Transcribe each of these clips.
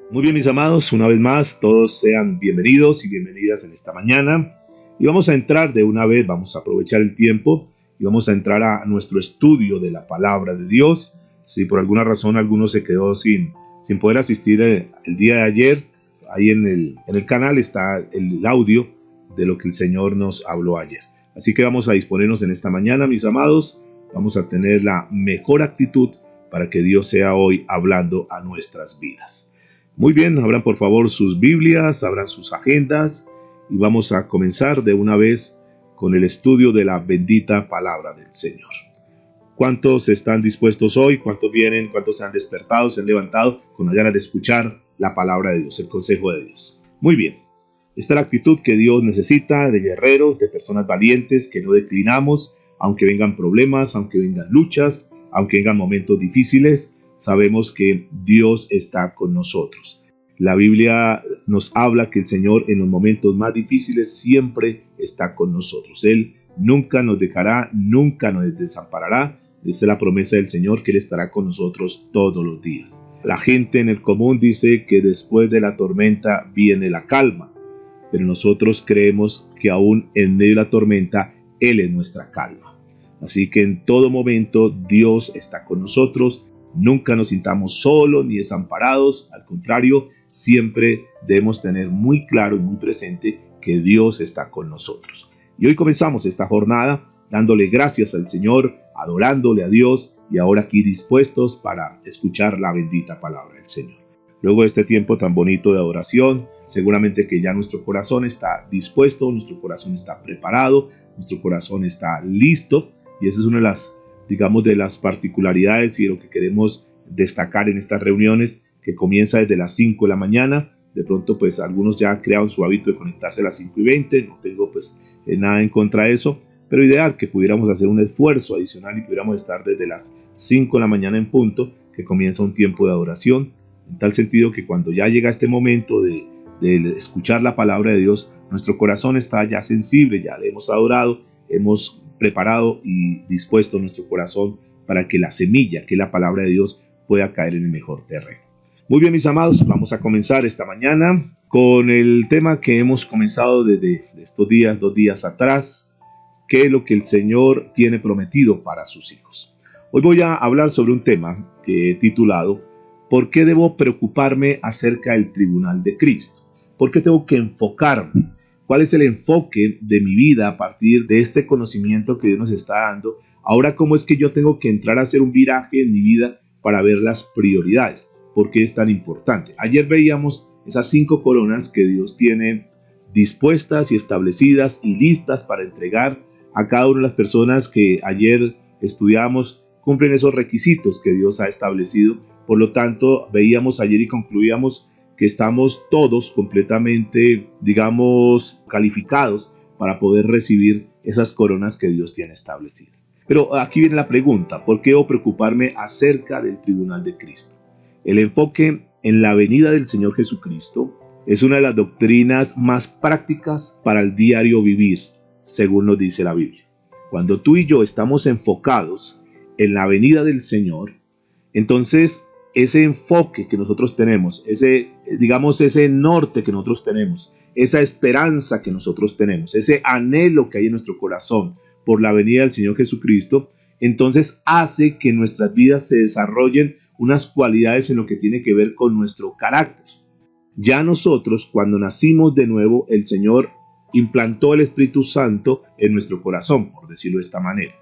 Muy bien, mis amados, una vez más, todos sean bienvenidos y bienvenidas en esta mañana. Y vamos a entrar de una vez, vamos a aprovechar el tiempo y vamos a entrar a nuestro estudio de la palabra de Dios. Si por alguna razón alguno se quedó sin poder asistir el día de ayer, ahí en el canal está el audio de lo que el Señor nos habló ayer. Así que vamos a disponernos en esta mañana, mis amados. Vamos a tener la mejor actitud para que Dios sea hoy hablando a nuestras vidas. Muy bien, abran por favor sus Biblias, abran sus agendas y vamos a comenzar de una vez con el estudio de la bendita palabra del Señor. ¿Cuántos están dispuestos hoy? ¿Cuántos vienen? ¿Cuántos se han despertado, se han levantado con las ganas de escuchar la palabra de Dios, el consejo de Dios? Muy bien, esta es la actitud que Dios necesita de guerreros, de personas valientes, que no declinamos, aunque vengan problemas, aunque vengan luchas, aunque vengan momentos difíciles. Sabemos que Dios está con nosotros. La Biblia nos habla que el Señor en los momentos más difíciles siempre está con nosotros. Él nunca nos dejará, nunca nos desamparará. Esta es la promesa del Señor, que Él estará con nosotros todos los días. La gente en el común dice que después de la tormenta viene la calma, pero nosotros creemos que aún en medio de la tormenta Él es nuestra calma. Así que en todo momento Dios está con nosotros. Nunca nos sintamos solos ni desamparados, al contrario, siempre debemos tener muy claro y muy presente que Dios está con nosotros. Y hoy comenzamos esta jornada dándole gracias al Señor, adorándole a Dios y ahora aquí dispuestos para escuchar la bendita palabra del Señor. Luego de este tiempo tan bonito de adoración, seguramente que ya nuestro corazón está dispuesto, nuestro corazón está preparado, nuestro corazón está listo, y esa es una de las particularidades y de lo que queremos destacar en estas reuniones, que comienza desde las 5 de la mañana. De pronto pues algunos ya crearon su hábito de conectarse a las 5:20, no tengo pues nada en contra de eso, pero ideal que pudiéramos hacer un esfuerzo adicional y pudiéramos estar desde las 5 de la mañana en punto, que comienza un tiempo de adoración, en tal sentido que cuando ya llega este momento de escuchar la palabra de Dios, nuestro corazón está ya sensible, ya le hemos adorado, hemos preparado y dispuesto nuestro corazón para que la semilla, que es la palabra de Dios, pueda caer en el mejor terreno. Muy bien, mis amados, vamos a comenzar esta mañana con el tema que hemos comenzado desde estos días, 2 días atrás, que es lo que el Señor tiene prometido para sus hijos. Hoy voy a hablar sobre un tema que he titulado ¿Por qué debo preocuparme acerca del tribunal de Cristo? ¿Por qué tengo que enfocarme? ¿Cuál es el enfoque de mi vida a partir de este conocimiento que Dios nos está dando? Ahora, ¿cómo es que yo tengo que entrar a hacer un viraje en mi vida para ver las prioridades? ¿Por qué es tan importante? Ayer veíamos esas 5 coronas que Dios tiene dispuestas y establecidas y listas para entregar a cada una de las personas que ayer estudiamos. Cumplen esos requisitos que Dios ha establecido. Por lo tanto, veíamos ayer y concluíamos que estamos todos completamente, calificados para poder recibir esas coronas que Dios tiene establecidas. Pero aquí viene la pregunta, ¿por qué debo preocuparme acerca del tribunal de Cristo? El enfoque en la venida del Señor Jesucristo es una de las doctrinas más prácticas para el diario vivir, según nos dice la Biblia. Cuando tú y yo estamos enfocados en la venida del Señor, entonces ese enfoque que nosotros tenemos, ese norte que nosotros tenemos, esa esperanza que nosotros tenemos, ese anhelo que hay en nuestro corazón por la venida del Señor Jesucristo, entonces hace que en nuestras vidas se desarrollen unas cualidades en lo que tiene que ver con nuestro carácter. Ya nosotros, cuando nacimos de nuevo, el Señor implantó el Espíritu Santo en nuestro corazón, por decirlo de esta manera.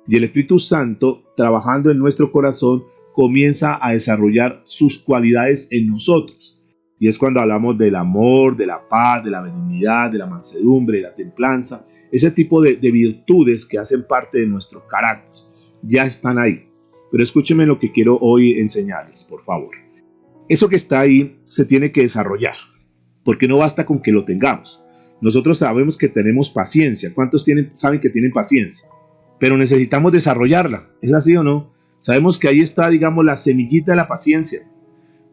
Y el Espíritu Santo, trabajando en nuestro corazón, comienza a desarrollar sus cualidades en nosotros. Y es cuando hablamos del amor, de la paz, de la benignidad, de la mansedumbre, de la templanza, ese tipo de virtudes que hacen parte de nuestro carácter. Ya están ahí. Pero escúchenme lo que quiero hoy enseñarles, por favor. Eso que está ahí se tiene que desarrollar, porque no basta con que lo tengamos. Nosotros sabemos que tenemos paciencia. ¿Cuántos saben que tienen paciencia? Pero necesitamos desarrollarla. ¿Es así o no? Sabemos que ahí está, la semillita de la paciencia.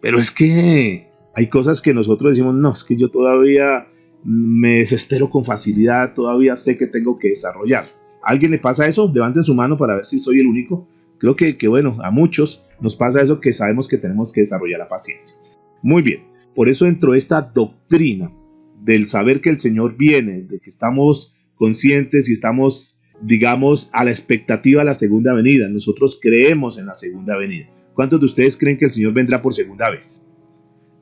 Pero es que hay cosas que nosotros decimos, no, es que yo todavía me desespero con facilidad, todavía sé que tengo que desarrollar. ¿A alguien le pasa eso? Levanten su mano para ver si soy el único. Creo que bueno, a muchos nos pasa eso, que sabemos que tenemos que desarrollar la paciencia. Muy bien. Por eso dentro de esta doctrina del saber que el Señor viene, de que estamos conscientes y estamos, digamos, a la expectativa de la segunda venida. Nosotros creemos en la segunda venida. ¿Cuántos de ustedes creen que el Señor vendrá por segunda vez?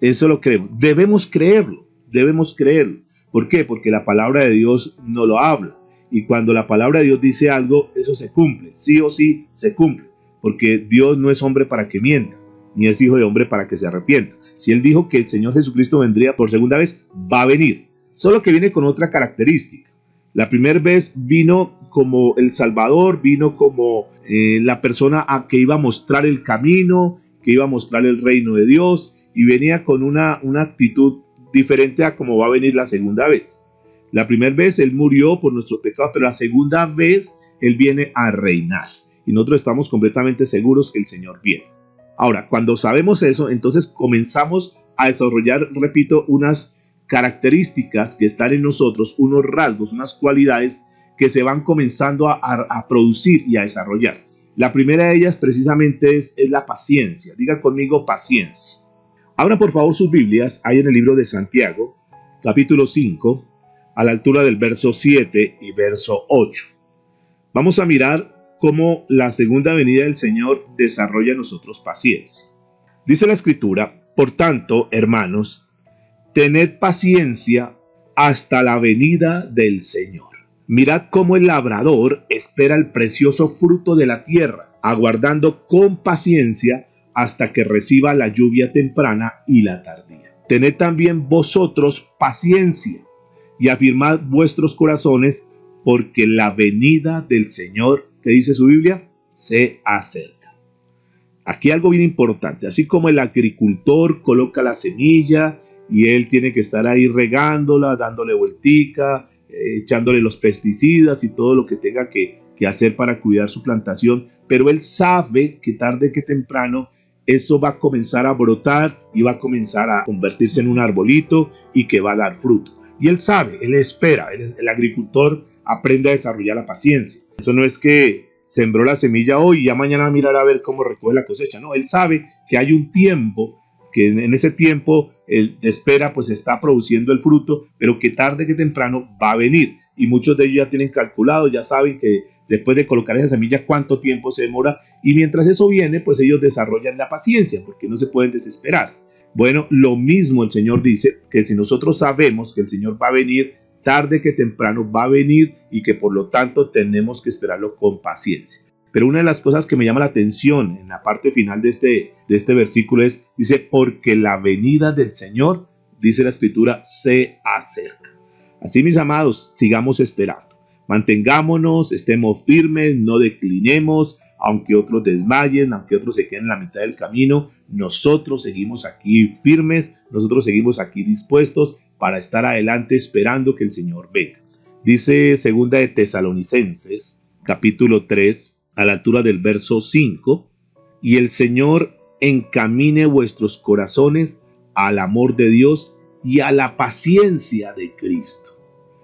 Eso lo creemos. Debemos creerlo, debemos creerlo. ¿Por qué? Porque la palabra de Dios no lo habla. Y cuando la palabra de Dios dice algo, eso se cumple. Sí o sí se cumple. Porque Dios no es hombre para que mienta, ni es hijo de hombre para que se arrepienta. Si Él dijo que el Señor Jesucristo vendría por segunda vez, va a venir. Solo que viene con otra característica. La primera vez vino como el Salvador, vino como la persona a que iba a mostrar el camino, que iba a mostrar el reino de Dios, y venía con una actitud diferente a como va a venir la segunda vez. La primera vez Él murió por nuestros pecados, pero la segunda vez Él viene a reinar. Y nosotros estamos completamente seguros que el Señor viene. Ahora, cuando sabemos eso, entonces comenzamos a desarrollar, repito, unas características que están en nosotros, unos rasgos, unas cualidades que se van comenzando a producir y a desarrollar. La primera de ellas precisamente es la paciencia. Digan conmigo paciencia. Abran por favor sus Biblias, ahí en el libro de Santiago, capítulo 5, a la altura del verso 7 y verso 8. Vamos a mirar cómo la segunda venida del Señor desarrolla en nosotros paciencia. Dice la Escritura: por tanto, hermanos, tened paciencia hasta la venida del Señor. Mirad cómo el labrador espera el precioso fruto de la tierra, aguardando con paciencia hasta que reciba la lluvia temprana y la tardía. Tened también vosotros paciencia y afirmad vuestros corazones, porque la venida del Señor, ¿qué dice su Biblia?, se acerca. Aquí algo bien importante. Así como el agricultor coloca la semilla y él tiene que estar ahí regándola, dándole vueltica, echándole los pesticidas y todo lo que tenga que hacer para cuidar su plantación, pero él sabe que tarde que temprano eso va a comenzar a brotar y va a comenzar a convertirse en un arbolito y que va a dar fruto. Y él sabe, él espera, el agricultor aprende a desarrollar la paciencia. Eso no es que sembró la semilla hoy y ya mañana mirará a ver cómo recoge la cosecha. No, él sabe que hay un tiempo, que en ese tiempo de espera pues está produciendo el fruto, pero que tarde que temprano va a venir. Y muchos de ellos ya tienen calculado, ya saben que después de colocar esa semilla cuánto tiempo se demora, y mientras eso viene pues ellos desarrollan la paciencia porque no se pueden desesperar. Bueno, lo mismo el Señor dice, que si nosotros sabemos que el Señor va a venir, tarde que temprano va a venir y que por lo tanto tenemos que esperarlo con paciencia. Pero una de las cosas que me llama la atención en la parte final de este versículo es, dice, porque la venida del Señor, dice la Escritura, se acerca. Así, mis amados, sigamos esperando. Mantengámonos, estemos firmes, no declinemos, aunque otros desmayen, aunque otros se queden en la mitad del camino, nosotros seguimos aquí firmes, nosotros seguimos aquí dispuestos para estar adelante esperando que el Señor venga. Dice segunda de Tesalonicenses, capítulo 3, a la altura del verso 5, y el Señor encamine vuestros corazones al amor de Dios y a la paciencia de Cristo.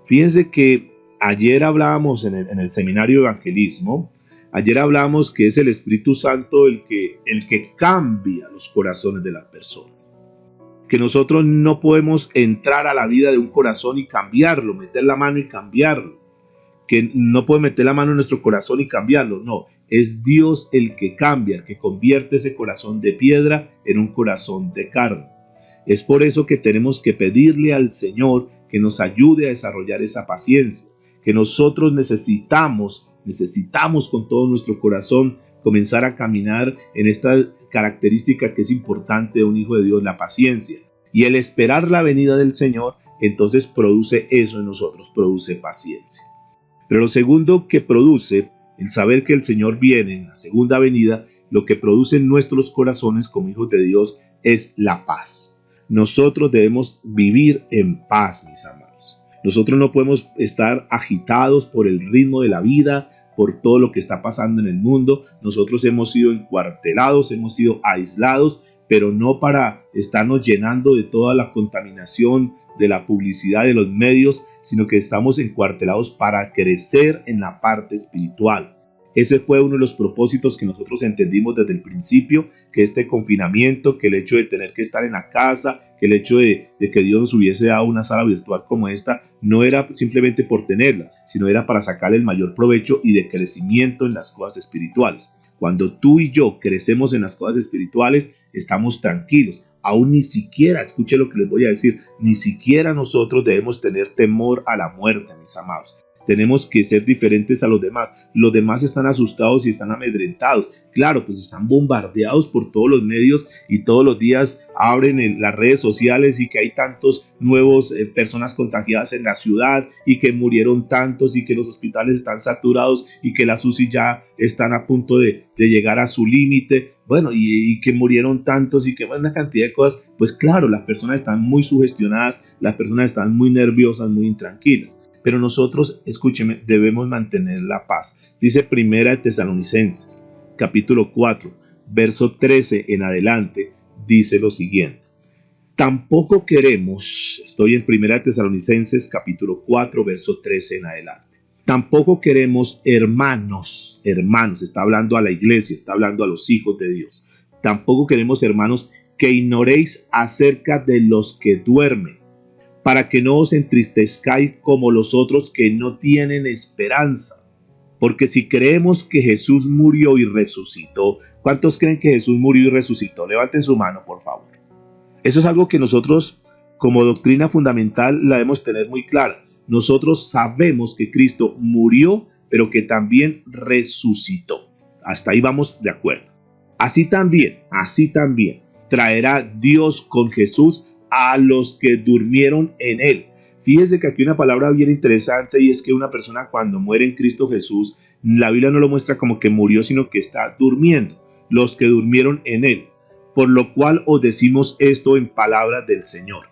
Fíjense que ayer hablábamos en el seminario de evangelismo, ayer hablábamos que es el Espíritu Santo el que cambia los corazones de las personas. Que nosotros no podemos entrar a la vida de un corazón y cambiarlo, meter la mano y cambiarlo. Que no puede meter la mano en nuestro corazón y cambiarlo. No, es Dios el que cambia, el que convierte ese corazón de piedra en un corazón de carne. Es por eso que tenemos que pedirle al Señor que nos ayude a desarrollar esa paciencia, que nosotros necesitamos con todo nuestro corazón comenzar a caminar en esta característica que es importante de un hijo de Dios, la paciencia. Y el esperar la venida del Señor, entonces produce eso en nosotros, produce paciencia. Pero lo segundo que produce, el saber que el Señor viene en la segunda venida, lo que produce en nuestros corazones como hijos de Dios es la paz. Nosotros debemos vivir en paz, mis amados. Nosotros no podemos estar agitados por el ritmo de la vida, por todo lo que está pasando en el mundo. Nosotros hemos sido encuartelados, hemos sido aislados, pero no para estarnos llenando de toda la contaminación de la publicidad de los medios, sino que estamos encuartelados para crecer en la parte espiritual. Ese fue uno de los propósitos que nosotros entendimos desde el principio, que este confinamiento, que el hecho de tener que estar en la casa, que el hecho de que Dios nos hubiese dado una sala virtual como esta, no era simplemente por tenerla, sino era para sacar el mayor provecho y de crecimiento en las cosas espirituales. Cuando tú y yo crecemos en las cosas espirituales, estamos tranquilos. Aún ni siquiera, escuche lo que les voy a decir, ni siquiera nosotros debemos tener temor a la muerte, mis amados. Tenemos que ser diferentes a los demás. Los demás están asustados y están amedrentados. Claro, pues están bombardeados por todos los medios y todos los días abren en las redes sociales y que hay tantos nuevos personas contagiadas en la ciudad y que murieron tantos y que los hospitales están saturados y que las UCI ya están a punto de llegar a su límite. Bueno, y que murieron tantos y que bueno, una cantidad de cosas. Pues claro, las personas están muy sugestionadas, las personas están muy nerviosas, muy intranquilas. Pero nosotros, escúcheme, debemos mantener la paz. Dice Primera de Tesalonicenses, capítulo 4, verso 13 en adelante, dice lo siguiente. Tampoco queremos, estoy en Primera de Tesalonicenses, capítulo 4, verso 13 en adelante. Tampoco queremos hermanos, está hablando a la iglesia, está hablando a los hijos de Dios. Tampoco queremos hermanos que ignoréis acerca de los que duermen, para que no os entristezcáis como los otros que no tienen esperanza. Porque si creemos que Jesús murió y resucitó, ¿cuántos creen que Jesús murió y resucitó? Levanten su mano, por favor. Eso es algo que nosotros, como doctrina fundamental, la debemos tener muy clara. Nosotros sabemos que Cristo murió, pero que también resucitó. Hasta ahí vamos de acuerdo. Así también, traerá Dios con Jesús a los que durmieron en él. Fíjese que aquí una palabra bien interesante, y es que una persona cuando muere en Cristo Jesús, la Biblia no lo muestra como que murió, sino que está durmiendo, los que durmieron en él. Por lo cual os decimos esto en palabras del Señor,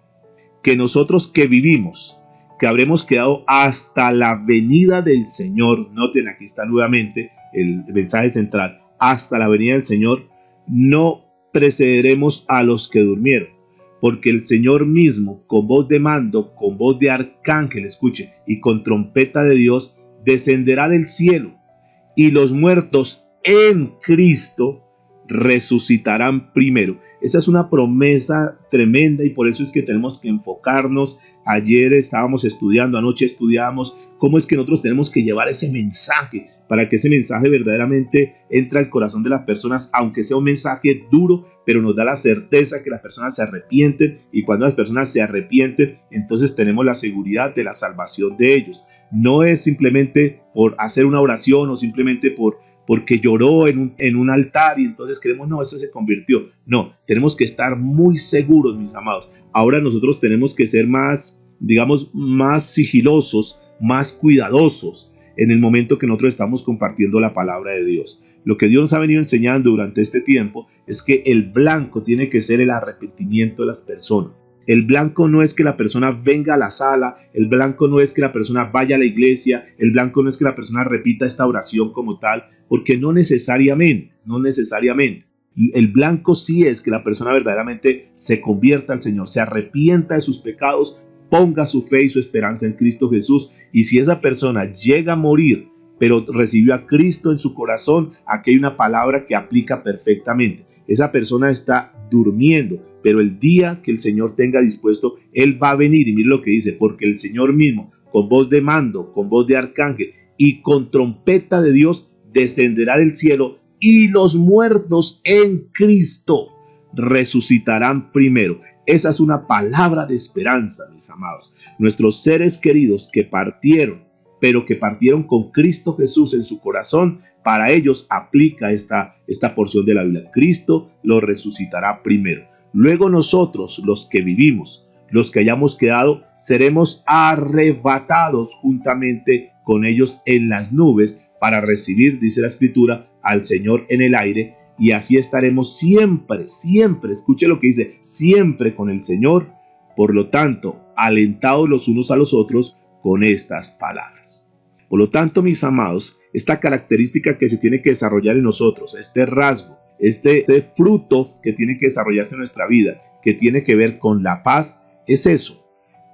que nosotros que vivimos, que habremos quedado hasta la venida del Señor, noten aquí está nuevamente el mensaje central, hasta la venida del Señor, no precederemos a los que durmieron. Porque el Señor mismo, con voz de mando, con voz de arcángel, escuche, y con trompeta de Dios, descenderá del cielo, y los muertos en Cristo resucitarán primero. Esa es una promesa tremenda y por eso es que tenemos que enfocarnos. Ayer estábamos estudiando, anoche estudiábamos cómo es que nosotros tenemos que llevar ese mensaje para que ese mensaje verdaderamente entre al corazón de las personas, aunque sea un mensaje duro, pero nos da la certeza que las personas se arrepienten, y cuando las personas se arrepienten, entonces tenemos la seguridad de la salvación de ellos. No es simplemente por hacer una oración o simplemente porque lloró en un altar y entonces creemos, no, eso se convirtió. No, tenemos que estar muy seguros, mis amados. Ahora nosotros tenemos que ser más, digamos, más sigilosos, más cuidadosos en el momento que nosotros estamos compartiendo la palabra de Dios. Lo que Dios nos ha venido enseñando durante este tiempo es que el blanco tiene que ser el arrepentimiento de las personas. El blanco no es que la persona venga a la sala, el blanco no es que la persona vaya a la iglesia, el blanco no es que la persona repita esta oración como tal, porque no necesariamente. El blanco sí es que la persona verdaderamente se convierta al Señor, se arrepienta de sus pecados, ponga su fe y su esperanza en Cristo Jesús, y si esa persona llega a morir, pero recibió a Cristo en su corazón, aquí hay una palabra que aplica perfectamente. Esa persona está durmiendo, pero el día que el Señor tenga dispuesto, Él va a venir, y mire lo que dice, porque el Señor mismo, con voz de mando, con voz de arcángel y con trompeta de Dios, descenderá del cielo, y los muertos en Cristo resucitarán primero. Esa es una palabra de esperanza, mis amados. Nuestros seres queridos que partieron, pero que partieron con Cristo Jesús en su corazón, para ellos aplica esta porción de la Biblia. Cristo los resucitará primero. Luego nosotros, los que vivimos, los que hayamos quedado, seremos arrebatados juntamente con ellos en las nubes para recibir, dice la Escritura, al Señor en el aire, y así estaremos siempre, escuche lo que dice, siempre con el Señor. Por lo tanto, alentados los unos a los otros con estas palabras. Por lo tanto, mis amados, esta característica que se tiene que desarrollar en nosotros, este rasgo, este fruto que tiene que desarrollarse en nuestra vida, que tiene que ver con la paz, es eso.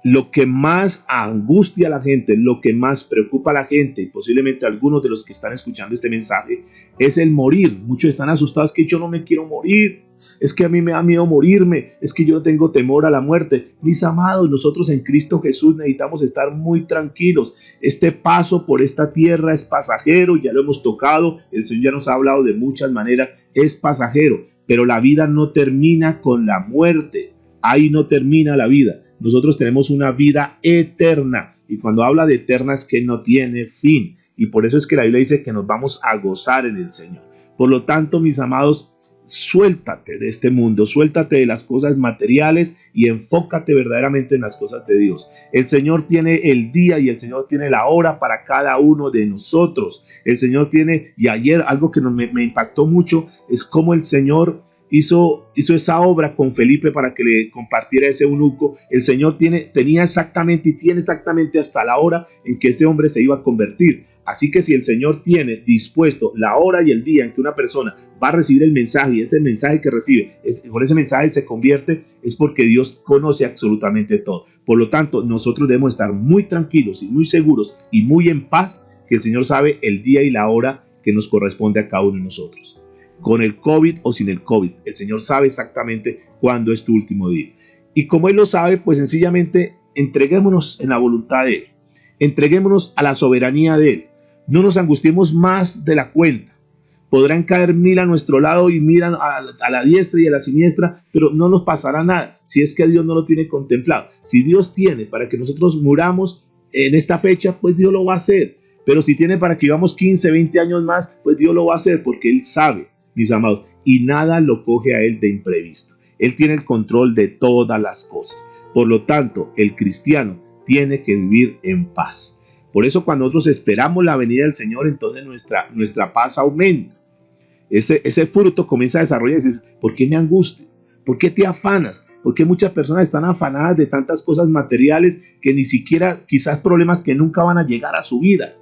lo que más angustia a la gente, lo que más preocupa a la gente, y posiblemente algunos de los que están escuchando este mensaje, es el morir. Muchos están asustados que yo no me quiero morir, es que a mí me da miedo morirme, es que yo tengo temor a la muerte. Mis amados, nosotros en Cristo Jesús necesitamos estar muy tranquilos. Este paso por esta tierra es pasajero, ya lo hemos tocado, el Señor ya nos ha hablado de muchas maneras, es pasajero, pero la vida no termina con la muerte, ahí no termina la vida. Nosotros tenemos una vida eterna, y cuando habla de eterna es que no tiene fin, y por eso es que la Biblia dice que nos vamos a gozar en el Señor. Por lo tanto, mis amados, suéltate de este mundo, suéltate de las cosas materiales y enfócate verdaderamente en las cosas de Dios. El Señor tiene el día y el Señor tiene la hora para cada uno de nosotros. El Señor tiene, y ayer algo que me impactó mucho es cómo el Señor hizo esa obra con Felipe para que le compartiera ese eunuco. El Señor tenía exactamente y tiene exactamente hasta la hora en que ese hombre se iba a convertir. Así que si el Señor tiene dispuesto la hora y el día en que una persona va a recibir el mensaje, y ese mensaje que recibe, con ese mensaje se convierte, es porque Dios conoce absolutamente todo. Por lo tanto, nosotros debemos estar muy tranquilos y muy seguros y muy en paz, que el Señor sabe el día y la hora que nos corresponde a cada uno de nosotros. Con el COVID o sin el COVID, el Señor sabe exactamente cuándo es tu último día. Y como Él lo sabe, pues sencillamente entreguémonos en la voluntad de Él. Entreguémonos a la soberanía de Él. No nos angustiemos más de la cuenta. Podrán caer 1000 a nuestro lado y miran a la diestra y a la siniestra, pero no nos pasará nada si es que Dios no lo tiene contemplado. Si Dios tiene para que nosotros muramos en esta fecha, pues Dios lo va a hacer. Pero si tiene para que vivamos 15, 20 años más, pues Dios lo va a hacer porque Él sabe, mis amados, y nada lo coge a Él de imprevisto. Él tiene el control de todas las cosas. Por lo tanto, el cristiano tiene que vivir en paz. Por eso cuando nosotros esperamos la venida del Señor, entonces nuestra paz aumenta. Ese fruto comienza a desarrollarse. ¿Por qué me angustia? ¿Por qué te afanas? ¿Por qué muchas personas están afanadas de tantas cosas materiales que ni siquiera, quizás problemas que nunca van a llegar a su vida?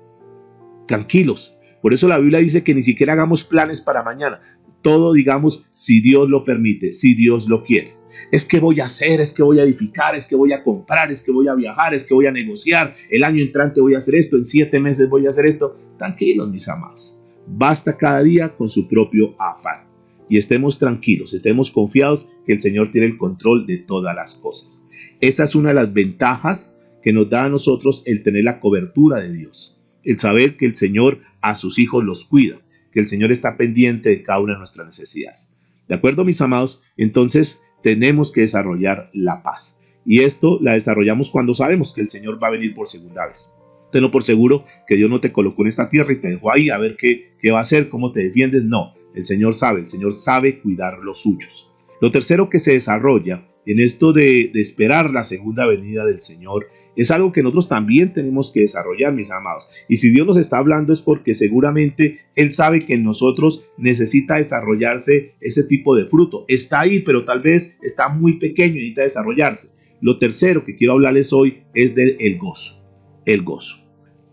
Tranquilos. Por eso la Biblia dice que ni siquiera hagamos planes para mañana. Todo digamos si Dios lo permite, si Dios lo quiere. Es que voy a hacer, es que voy a edificar, es que voy a comprar, es que voy a viajar, es que voy a negociar. El año entrante voy a hacer esto, en 7 meses voy a hacer esto. Tranquilos, mis amados. Basta cada día con su propio afán. Y estemos tranquilos, estemos confiados que el Señor tiene el control de todas las cosas. Esa es una de las ventajas que nos da a nosotros el tener la cobertura de Dios. El saber que el Señor a sus hijos los cuida, que el Señor está pendiente de cada una de nuestras necesidades. ¿De acuerdo, mis amados? Entonces tenemos que desarrollar la paz. Y esto la desarrollamos cuando sabemos que el Señor va a venir por segunda vez. Tenlo por seguro que Dios no te colocó en esta tierra y te dejó ahí a ver qué va a hacer, cómo te defiendes. No, el Señor sabe cuidar los suyos. Lo tercero que se desarrolla en esto de esperar la segunda venida del Señor es algo que nosotros también tenemos que desarrollar, mis amados. Y si Dios nos está hablando es porque seguramente Él sabe que en nosotros necesita desarrollarse ese tipo de fruto. Está ahí, pero tal vez está muy pequeño y necesita desarrollarse. Lo tercero que quiero hablarles hoy es del gozo. El gozo.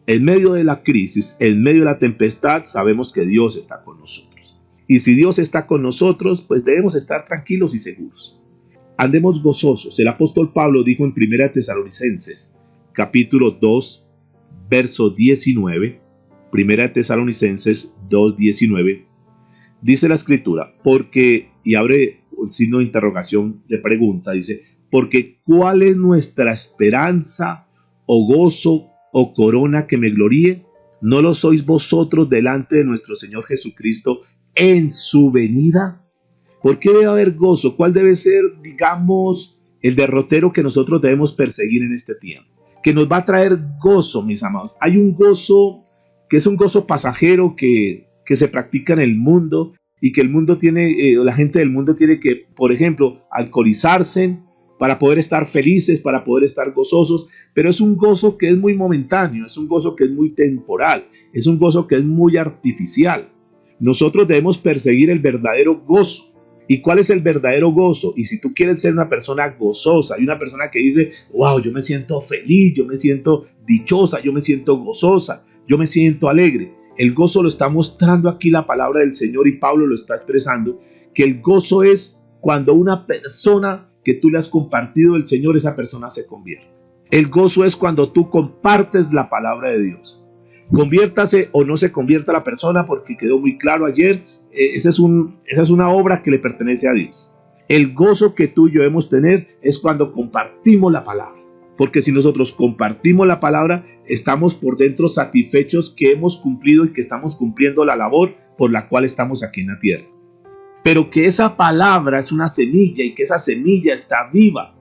En medio de la crisis, en medio de la tempestad, sabemos que Dios está con nosotros. Y si Dios está con nosotros, pues debemos estar tranquilos y seguros. Andemos gozosos. El apóstol Pablo dijo en 1 Tesalonicenses, capítulo 2, verso 19, 1 Tesalonicenses 2:19, dice la escritura, porque, y abre un signo de interrogación de pregunta, dice, porque ¿cuál es nuestra esperanza o gozo o corona que me gloríe? ¿No lo sois vosotros delante de nuestro Señor Jesucristo en su venida? ¿Por qué debe haber gozo? ¿Cuál debe ser, digamos, el derrotero que nosotros debemos perseguir en este tiempo? Que nos va a traer gozo, mis amados. Hay un gozo que es un gozo pasajero que se practica en el mundo y que el mundo tiene, la gente del mundo tiene que, por ejemplo, alcoholizarse para poder estar felices, para poder estar gozosos, pero es un gozo que es muy momentáneo, es un gozo que es muy temporal, es un gozo que es muy artificial. Nosotros debemos perseguir el verdadero gozo. ¿Y cuál es el verdadero gozo? Y si tú quieres ser una persona gozosa y una persona que dice, wow, yo me siento feliz, yo me siento dichosa, yo me siento gozosa, yo me siento alegre. El gozo lo está mostrando aquí la palabra del Señor y Pablo lo está expresando, que el gozo es cuando una persona que tú le has compartido el Señor, esa persona se convierte. El gozo es cuando tú compartes la palabra de Dios. Conviértase o no se convierta la persona, porque quedó muy claro ayer, esa es una obra que le pertenece a Dios. El gozo que tú y yo debemos tener es cuando compartimos la palabra. Porque si nosotros compartimos la palabra, estamos por dentro satisfechos que hemos cumplido y que estamos cumpliendo la labor por la cual estamos aquí en la tierra. Pero que esa palabra es una semilla y que esa semilla está viva.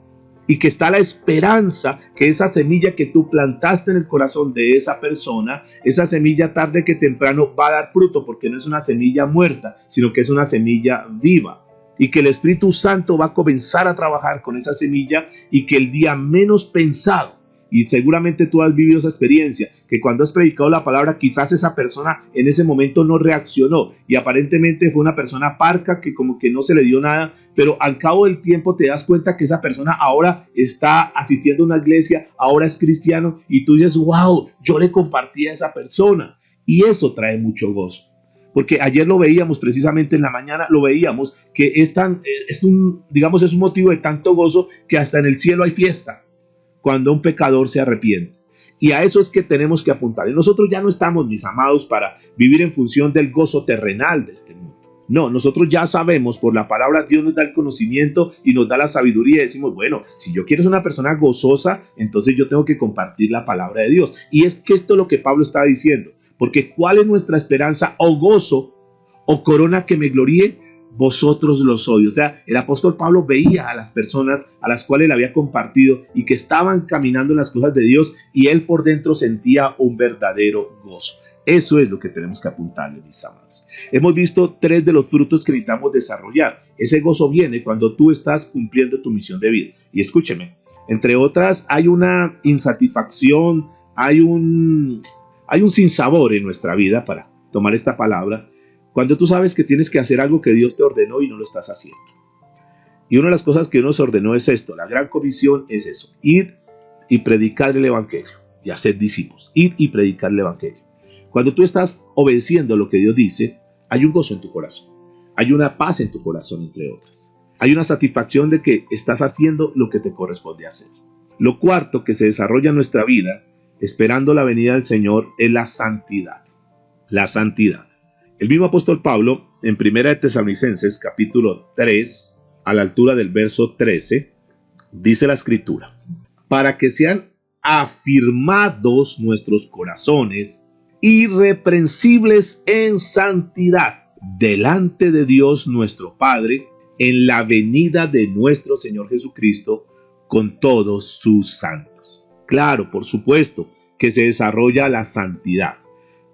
Y que está la esperanza que esa semilla que tú plantaste en el corazón de esa persona, esa semilla tarde que temprano va a dar fruto, porque no es una semilla muerta, sino que es una semilla viva. Y que el Espíritu Santo va a comenzar a trabajar con esa semilla y que el día menos pensado, y seguramente tú has vivido esa experiencia, que cuando has predicado la palabra quizás esa persona en ese momento no reaccionó y aparentemente fue una persona parca que como que no se le dio nada, pero al cabo del tiempo te das cuenta que esa persona ahora está asistiendo a una iglesia, ahora es cristiano y tú dices, wow, yo le compartí a esa persona, y eso trae mucho gozo. Porque ayer lo veíamos precisamente en la mañana, lo veíamos que es un motivo de tanto gozo que hasta en el cielo hay fiesta cuando un pecador se arrepiente. Y a eso es que tenemos que apuntar. Y nosotros ya no estamos, mis amados, para vivir en función del gozo terrenal de este mundo. No, nosotros ya sabemos, por la palabra Dios nos da el conocimiento y nos da la sabiduría y decimos, bueno, si yo quiero ser una persona gozosa, entonces yo tengo que compartir la palabra de Dios. Y es que esto es lo que Pablo estaba diciendo. Porque ¿cuál es nuestra esperanza o gozo o corona que me gloríe? Vosotros los sois. O sea, el apóstol Pablo veía a las personas a las cuales le había compartido y que estaban caminando en las cosas de Dios y él por dentro sentía un verdadero gozo. Eso es lo que tenemos que apuntarle, mis amados. Hemos visto 3 de los frutos que necesitamos desarrollar. Ese gozo viene cuando tú estás cumpliendo tu misión de vida. Y escúcheme, entre otras hay una insatisfacción, hay un sinsabor en nuestra vida, para tomar esta palabra, cuando tú sabes que tienes que hacer algo que Dios te ordenó y no lo estás haciendo. Y una de las cosas que Dios nos ordenó es esto, la gran comisión es eso, id y predicar el evangelio y hacer discípulos, id y predicar el evangelio. Cuando tú estás obedeciendo lo que Dios dice, hay un gozo en tu corazón, hay una paz en tu corazón, entre otras. Hay una satisfacción de que estás haciendo lo que te corresponde hacer. Lo cuarto que se desarrolla en nuestra vida, esperando la venida del Señor, es la santidad. La santidad. El mismo apóstol Pablo, en 1 de Tesalonicenses, capítulo 3, a la altura del verso 13, dice la Escritura, para que sean afirmados nuestros corazones, irreprensibles en santidad, delante de Dios nuestro Padre, en la venida de nuestro Señor Jesucristo, con todos sus santos. Claro, por supuesto, que se desarrolla la santidad.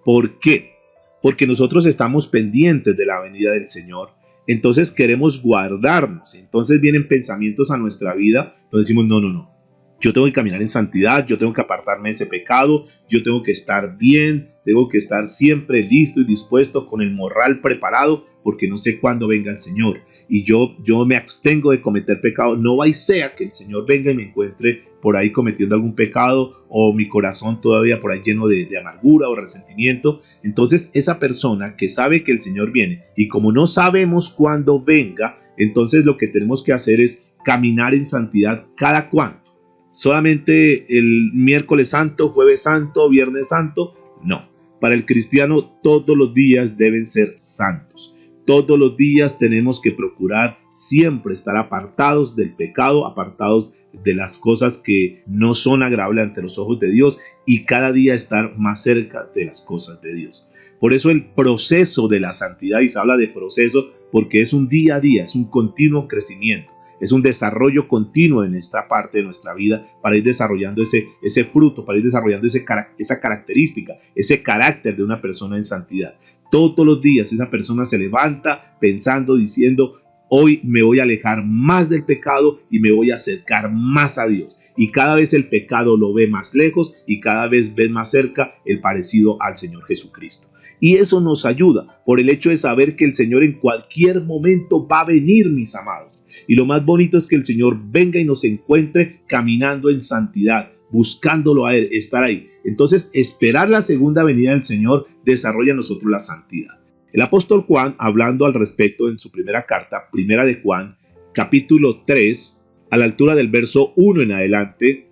¿Por qué? Porque nosotros estamos pendientes de la venida del Señor, entonces queremos guardarnos, entonces vienen pensamientos a nuestra vida, donde decimos, no, yo tengo que caminar en santidad, yo tengo que apartarme de ese pecado, yo tengo que estar bien, tengo que estar siempre listo y dispuesto, con el morral preparado, porque no sé cuándo venga el Señor, y yo me abstengo de cometer pecado, no vaya sea que el Señor venga y me encuentre por ahí cometiendo algún pecado, o mi corazón todavía por ahí lleno de amargura o resentimiento. Entonces esa persona que sabe que el Señor viene, y como no sabemos cuándo venga, entonces lo que tenemos que hacer es caminar en santidad cada cuánto. Solamente el miércoles santo, jueves santo, viernes santo, no. Para el cristiano todos los días deben ser santos. Todos los días tenemos que procurar siempre estar apartados del pecado, apartados de las cosas que no son agradables ante los ojos de Dios, y cada día estar más cerca de las cosas de Dios. Por eso el proceso de la santidad, y se habla de proceso porque es un día a día, es un continuo crecimiento. Es un desarrollo continuo en esta parte de nuestra vida para ir desarrollando ese fruto, para ir desarrollando esa característica, ese carácter de una persona en santidad. Todos los días esa persona se levanta pensando, diciendo, hoy me voy a alejar más del pecado y me voy a acercar más a Dios. Y cada vez el pecado lo ve más lejos y cada vez ve más cerca el parecido al Señor Jesucristo. Y eso nos ayuda por el hecho de saber que el Señor en cualquier momento va a venir, mis amados. Y lo más bonito es que el Señor venga y nos encuentre caminando en santidad, buscándolo a Él, estar ahí. Entonces, esperar la segunda venida del Señor desarrolla en nosotros la santidad. El apóstol Juan, hablando al respecto en su primera carta, primera de Juan, capítulo 3, a la altura del verso 1 en adelante,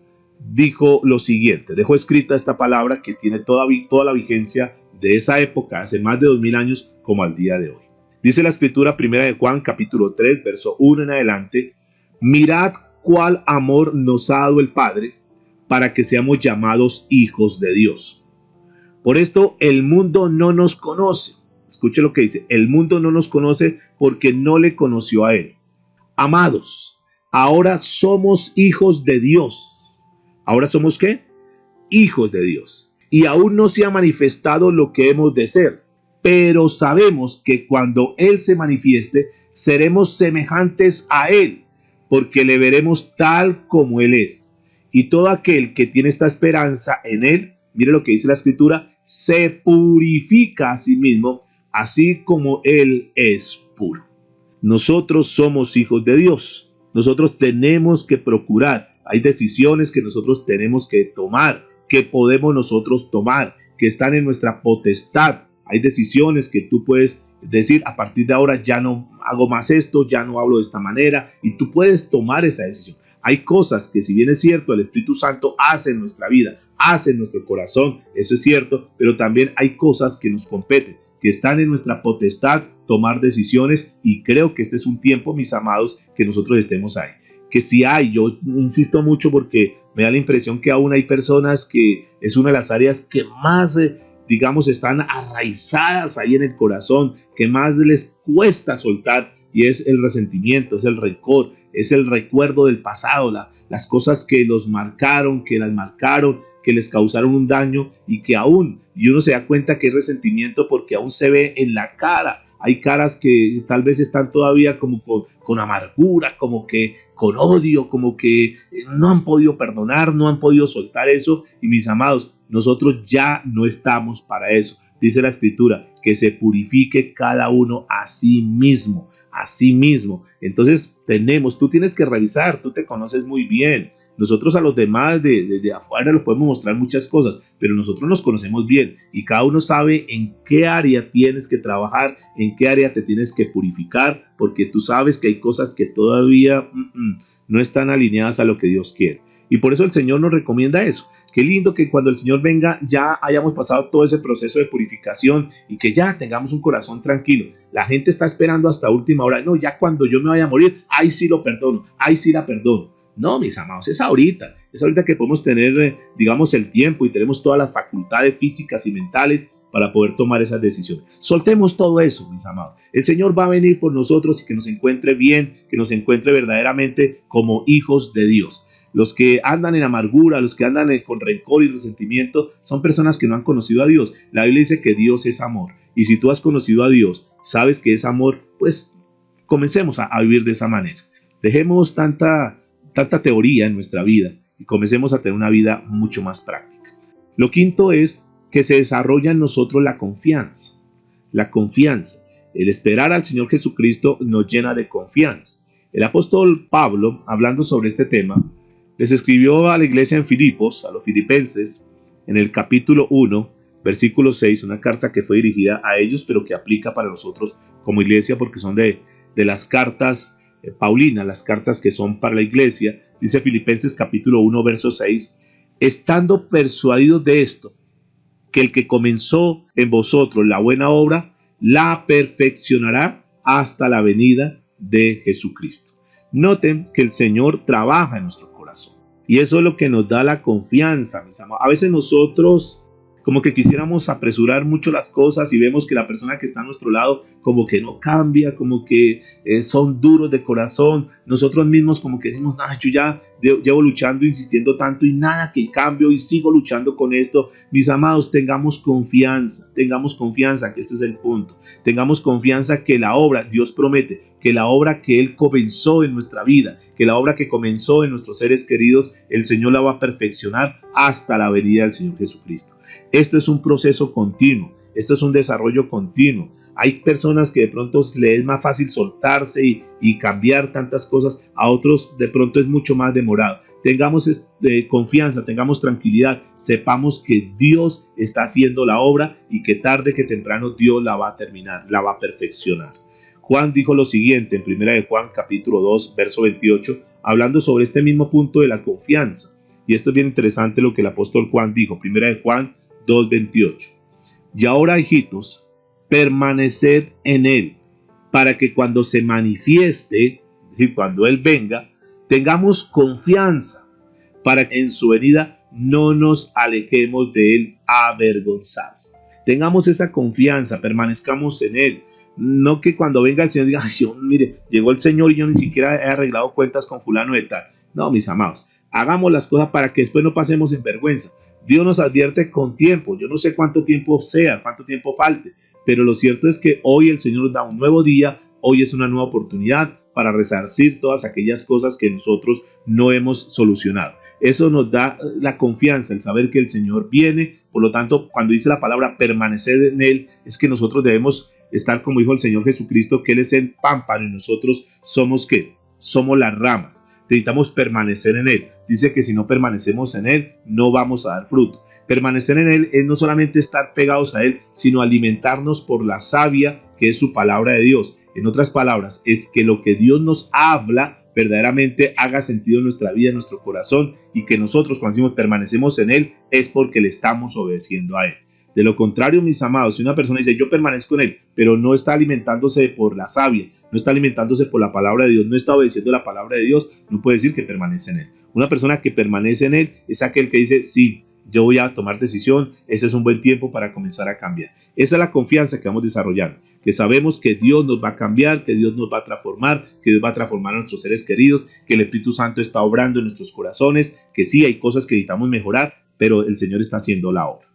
dijo lo siguiente, dejó escrita esta palabra que tiene toda la vigencia de esa época, hace más de 2000 años, como al día de hoy. Dice la escritura primera de Juan, capítulo 3, verso 1 en adelante: mirad cuál amor nos ha dado el Padre, para que seamos llamados hijos de Dios. Por esto el mundo no nos conoce. Escuche lo que dice, el mundo no nos conoce porque no le conoció a Él. Amados, ahora somos hijos de Dios. ¿Ahora somos qué? Hijos de Dios. Y aún no se ha manifestado lo que hemos de ser, pero sabemos que cuando Él se manifieste, seremos semejantes a Él, porque le veremos tal como Él es. Y todo aquel que tiene esta esperanza en Él, mire lo que dice la Escritura, se purifica a sí mismo, así como Él es puro. Nosotros somos hijos de Dios. Nosotros tenemos que procurar. Hay decisiones que nosotros tenemos que tomar, que podemos nosotros tomar, que están en nuestra potestad. Hay decisiones que tú puedes decir, a partir de ahora ya no hago más esto, ya no hablo de esta manera, y tú puedes tomar esa decisión. Hay cosas que, si bien es cierto, el Espíritu Santo hace en nuestra vida, hace en nuestro corazón, eso es cierto, pero también hay cosas que nos competen, que están en nuestra potestad tomar decisiones, y creo que este es un tiempo, mis amados, que nosotros estemos ahí. Que si hay, yo insisto mucho porque me da la impresión que aún hay personas que es una de las áreas que más, digamos, están arraizadas ahí en el corazón, que más les cuesta soltar, y es el resentimiento, es el rencor, es el recuerdo del pasado, las cosas que los marcaron, que las marcaron, que les causaron un daño, y que aún, y uno se da cuenta que es resentimiento porque aún se ve en la cara. Hay caras que tal vez están todavía como con amargura, como que con odio, como que no han podido perdonar, no han podido soltar eso. Y mis amados, nosotros ya no estamos para eso. Dice la Escritura, que se purifique cada uno a sí mismo, a sí mismo. Entonces tú tienes que revisar, tú te conoces muy bien. Nosotros a los demás de afuera les podemos mostrar muchas cosas, pero nosotros nos conocemos bien y cada uno sabe en qué área tienes que trabajar, en qué área te tienes que purificar, porque tú sabes que hay cosas que todavía no están alineadas a lo que Dios quiere. Y por eso el Señor nos recomienda eso. Qué lindo que cuando el Señor venga ya hayamos pasado todo ese proceso de purificación y que ya tengamos un corazón tranquilo. La gente está esperando hasta última hora. No, ya cuando yo me vaya a morir, ahí sí lo perdono, ahí sí la perdono. No, mis amados, es ahorita que podemos tener, digamos, el tiempo y tenemos todas las facultades físicas y mentales para poder tomar esas decisiones. Soltemos todo eso, mis amados. El Señor va a venir por nosotros y que nos encuentre bien, que nos encuentre verdaderamente como hijos de Dios. Los que andan en amargura, los que andan con rencor y resentimiento, son personas que no han conocido a Dios. La Biblia dice que Dios es amor. Y si tú has conocido a Dios, sabes que es amor, pues comencemos a vivir de esa manera. Dejemos tanta teoría en nuestra vida y comencemos a tener una vida mucho más práctica. Lo quinto es que se desarrolla en nosotros la confianza. La confianza. El esperar al Señor Jesucristo nos llena de confianza. El apóstol Pablo, hablando sobre este tema, les escribió a la iglesia en Filipos, a los filipenses, en el capítulo 1, versículo 6, una carta que fue dirigida a ellos, pero que aplica para nosotros como iglesia porque son de las cartas Paulina, las cartas que son para la iglesia. Dice Filipenses capítulo 1, verso 6, estando persuadidos de esto, que el que comenzó en vosotros la buena obra, la perfeccionará hasta la venida de Jesucristo. Noten que el Señor trabaja en nuestro corazón y eso es lo que nos da la confianza, mis amados. A veces nosotros como que quisiéramos apresurar mucho las cosas y vemos que la persona que está a nuestro lado como que no cambia, como que son duros de corazón. Nosotros mismos como que decimos, yo ya llevo luchando, insistiendo tanto y nada que cambio y sigo luchando con esto. Mis amados, tengamos confianza, que este es el punto. Tengamos confianza que la obra, Dios promete, que la obra que Él comenzó en nuestra vida, que la obra que comenzó en nuestros seres queridos, el Señor la va a perfeccionar hasta la venida del Señor Jesucristo. Esto es un proceso continuo, esto es un desarrollo continuo. Hay personas que de pronto les es más fácil soltarse y cambiar tantas cosas, a otros de pronto es mucho más demorado. Tengamos confianza, tengamos tranquilidad, sepamos que Dios está haciendo la obra y que tarde que temprano Dios la va a terminar, la va a perfeccionar. Juan dijo lo siguiente en 1 de Juan capítulo 2 verso 28, hablando sobre este mismo punto de la confianza. Y esto es bien interesante lo que el apóstol Juan dijo, primera de Juan 2:28. Y ahora, hijitos, permaneced en él, para que cuando se manifieste, es decir, cuando él venga, tengamos confianza, para que en su venida no nos alejemos de él avergonzados. Tengamos esa confianza, permanezcamos en él. No que cuando venga el Señor diga, ay, mire, llegó el Señor y yo ni siquiera he arreglado cuentas con fulano de tal. No, mis amados, hagamos las cosas para que después no pasemos en vergüenza. Dios nos advierte con tiempo. Yo no sé cuánto tiempo sea, cuánto tiempo falte, pero lo cierto es que hoy el Señor nos da un nuevo día. Hoy es una nueva oportunidad para resarcir todas aquellas cosas que nosotros no hemos solucionado. Eso nos da la confianza, el saber que el Señor viene. Por lo tanto, cuando dice la palabra permanecer en Él, es que nosotros debemos estar como dijo el Señor Jesucristo, que Él es el pámpano y nosotros somos ¿qué? Somos las ramas. Necesitamos permanecer en Él. Dice que si no permanecemos en Él, no vamos a dar fruto. Permanecer en Él es no solamente estar pegados a Él, sino alimentarnos por la savia que es su palabra de Dios. En otras palabras, es que lo que Dios nos habla verdaderamente haga sentido en nuestra vida, en nuestro corazón, y que nosotros cuando decimos permanecemos en Él es porque le estamos obedeciendo a Él. De lo contrario, mis amados, si una persona dice yo permanezco en Él, pero no está alimentándose por la savia, no está alimentándose por la palabra de Dios, no está obedeciendo la palabra de Dios, no puede decir que permanece en Él. Una persona que permanece en Él es aquel que dice sí, yo voy a tomar decisión, ese es un buen tiempo para comenzar a cambiar. Esa es la confianza que vamos desarrollando, que sabemos que Dios nos va a cambiar, que Dios nos va a transformar, que Dios va a transformar a nuestros seres queridos, que el Espíritu Santo está obrando en nuestros corazones, que sí hay cosas que necesitamos mejorar, pero el Señor está haciendo la obra.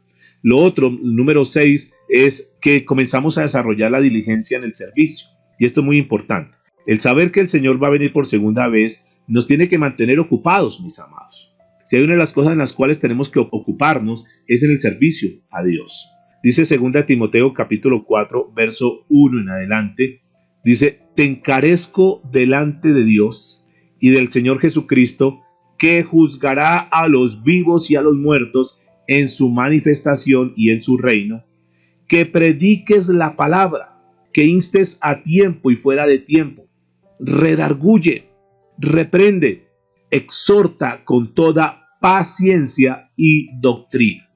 Lo otro, número 6, es que comenzamos a desarrollar la diligencia en el servicio. Y esto es muy importante. El saber que el Señor va a venir por segunda vez nos tiene que mantener ocupados, mis amados. Si hay una de las cosas en las cuales tenemos que ocuparnos es en el servicio a Dios. Dice 2 Timoteo capítulo 4, verso 1 en adelante. Dice, te encarezco delante de Dios y del Señor Jesucristo, que juzgará a los vivos y a los muertos en su manifestación y en su reino, que prediques la palabra, que instes a tiempo y fuera de tiempo, redarguye, reprende, exhorta con toda paciencia y doctrina.